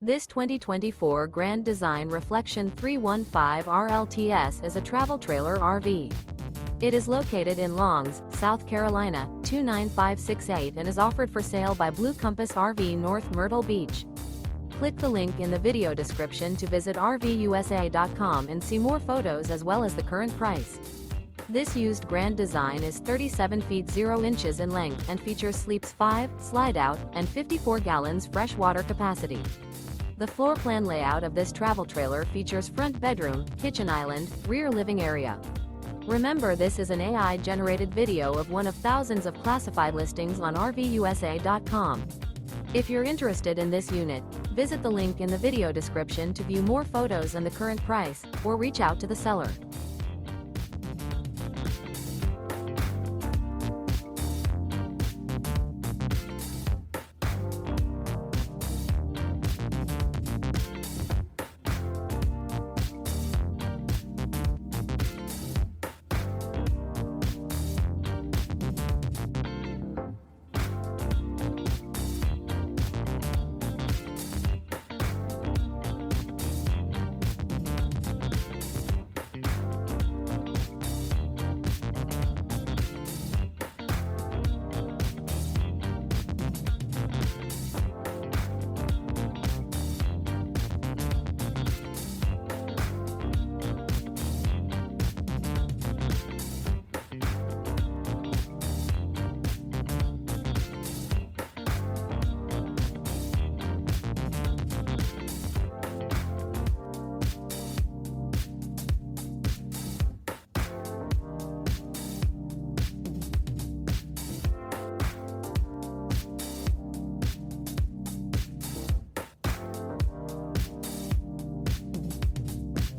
This 2024 Grand Design Reflection 315 RLTS is a travel trailer RV. It is located in Longs, South Carolina, 29568 and is offered for sale by Blue Compass RV North Myrtle Beach. Click the link in the video description to visit RVUSA.com and see more photos as well as the current price. This used Grand Design is 37 feet 0 inches in length and features sleeps 5, slide-out, and 54 gallons fresh water capacity. The floor plan layout of this travel trailer features front bedroom, kitchen island, rear living area. Remember, this is an AI-generated video of one of thousands of classified listings on RVUSA.com. If you're interested in this unit, visit the link in the video description to view more photos and the current price, or reach out to the seller.